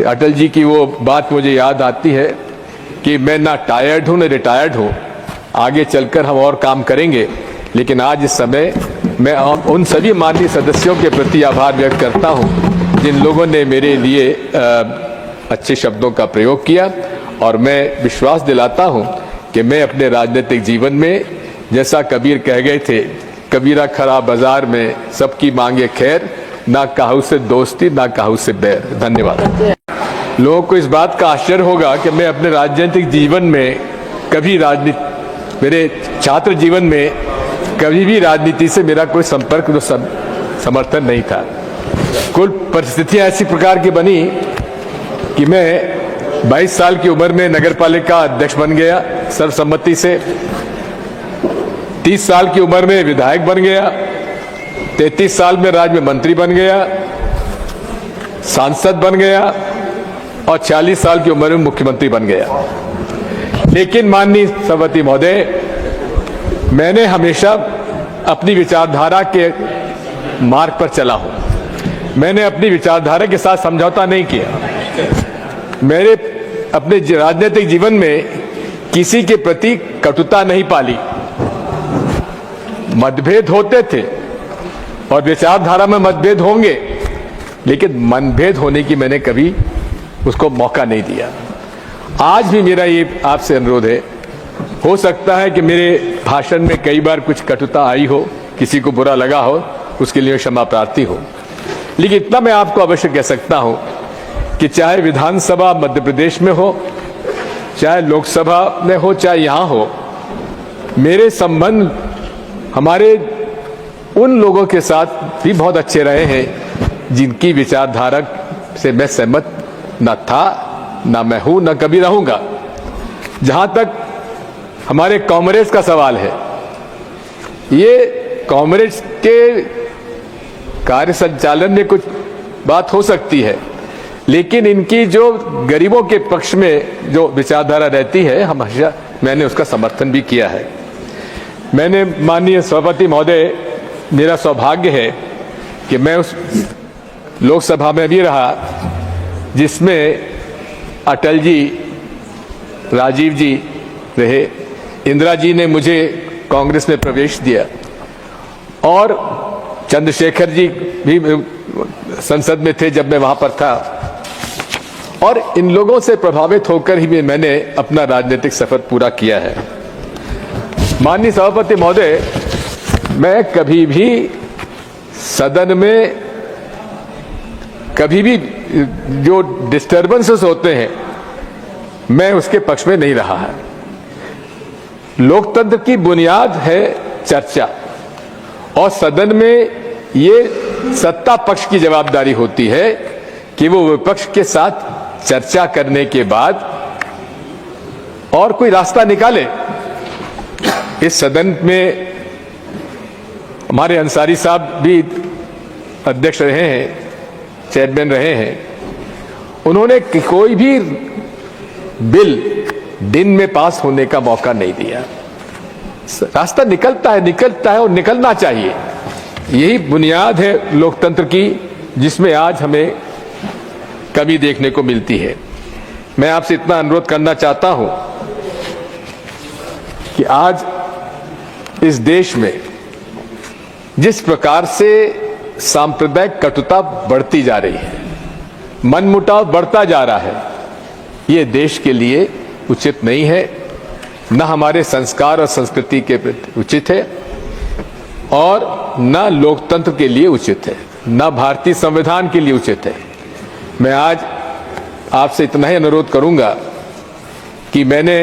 अटल जी की वो बात मुझे याद आती है कि मैं ना टायर्ड हूं ना रिटायर्ड हूं, आगे चलकर हम और काम करेंगे। लेकिन आज इस समय मैं उन सभी माननीय सदस्यों के प्रति आभार व्यक्त करता हूं जिन लोगों ने मेरे लिए अच्छे शब्दों का प्रयोग किया, और मैं विश्वास दिलाता हूं कि मैं अपने राजनीतिक जीवन में, जैसा कबीर कह गए थे, कबीरा खरा बाजार में सबकी मांगे खैर, ना काहू से दोस्ती ना काहू से बैर। धन्यवाद। लोगों को इस बात का आश्चर्य होगा कि मैं अपने राजनीतिक जीवन में कभी मेरे छात्र जीवन में कभी भी राजनीति से मेरा कोई संपर्क समर्थन नहीं था। कुल परिस्थितियां ऐसी प्रकार की बनी कि मैं 22 साल की उम्र में नगरपालिका अध्यक्ष बन गया सर्वसम्मति से, 30 साल की उम्र में विधायक बन गया, 33 साल में राज्य में मंत्री बन गया, सांसद बन गया और 40 साल की उम्र में मुख्यमंत्री बन गया। लेकिन माननीय सभापति महोदय, मैंने हमेशा अपनी विचारधारा के मार्ग पर चला हूं। मैंने अपनी विचारधारा के साथ समझौता नहीं किया। मेरे अपने राजनीतिक जीवन में किसी के प्रति कटुता नहीं पाली। मतभेद होते थे और विचारधारा में मतभेद होंगे, लेकिन मनभेद होने की मैंने कभी उसको मौका नहीं दिया। आज भी मेरा ये आपसे अनुरोध है, हो सकता है कि मेरे भाषण में कई बार कुछ कटुता आई हो, किसी को बुरा लगा हो, उसके लिए क्षमा प्रार्थी हो, लेकिन इतना मैं आपको अवश्य कह सकता हूं कि चाहे विधानसभा मध्य प्रदेश में हो, चाहे लोकसभा में हो, चाहे यहां हो, मेरे संबंध हमारे उन लोगों के साथ भी बहुत अच्छे रहे हैं जिनकी विचारधारा से मैं सहमत न था, न मैं हूं, न कभी रहूंगा। जहां तक हमारे कांग्रेस का सवाल है, ये कांग्रेस के कार्य संचालन में कुछ बात हो सकती है, लेकिन इनकी जो गरीबों के पक्ष में जो विचारधारा रहती है, हमेशा मैंने उसका समर्थन भी किया है। मैंने माननीय सभापति महोदय, मेरा सौभाग्य है कि मैं उस लोकसभा में भी रहा जिसमें अटल जी, राजीव जी रहे, इंदिरा जी ने मुझे कांग्रेस में प्रवेश दिया, और चंद्रशेखर जी भी संसद में थे जब मैं वहां पर था, और इन लोगों से प्रभावित होकर ही मैंने अपना राजनीतिक सफर पूरा किया है। माननीय सभापति महोदय, मैं कभी भी सदन में कभी भी जो डिस्टर्बेंसेस होते हैं, मैं उसके पक्ष में नहीं रहा है। लोकतंत्र की बुनियाद है चर्चा, और सदन में ये सत्ता पक्ष की जवाबदारी होती है कि वो विपक्ष के साथ चर्चा करने के बाद और कोई रास्ता निकाले। इस सदन में हमारे अंसारी साहब भी अध्यक्ष रहे हैं, चेयरमैन रहे हैं। उन्होंने कोई भी बिल दिन में पास होने का मौका नहीं दिया। रास्ता निकलता है और निकलना चाहिए। यही बुनियाद है लोकतंत्र की, जिसमें आज हमें कमी देखने को मिलती है। मैं आपसे इतना अनुरोध करना चाहता हूं कि आज इस देश में जिस प्रकार से सांप्रदायिक कटुता बढ़ती जा रही है, मनमुटाव बढ़ता जा रहा है, ये देश के लिए उचित नहीं है, न हमारे संस्कार और संस्कृति के प्रति उचित है, और न लोकतंत्र के लिए उचित है, न भारतीय संविधान के लिए उचित है। मैं आज आपसे इतना ही अनुरोध करूंगा कि मैंने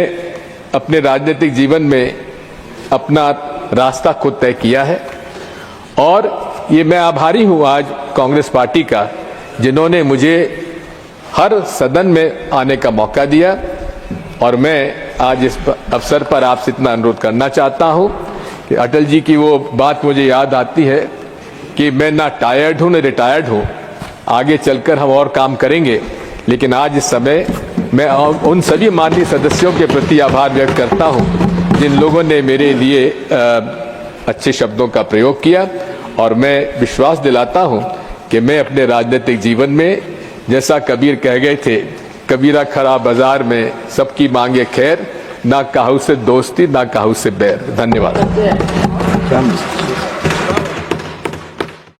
अपने राजनीतिक जीवन में अपना रास्ता खुद तय किया है, और ये मैं आभारी हूं आज कांग्रेस पार्टी का, जिन्होंने मुझे हर सदन में आने का मौका दिया। और मैं आज इस अवसर पर आपसे इतना अनुरोध करना चाहता हूं कि अटल जी की वो बात मुझे याद आती है कि मैं ना टायर्ड हूं ना रिटायर्ड हूं, आगे चलकर हम और काम करेंगे। लेकिन आज इस समय मैं उन सभी माननीय सदस्यों के प्रति आभार व्यक्त करता हूं जिन लोगों ने मेरे लिए अच्छे शब्दों का प्रयोग किया, और मैं विश्वास दिलाता हूं कि मैं अपने राजनीतिक जीवन में, जैसा कबीर कह गए थे, कबीरा खड़ा बाजार में सबकी मांगे खैर, ना काहू से दोस्ती ना काहू से बैर। धन्यवाद।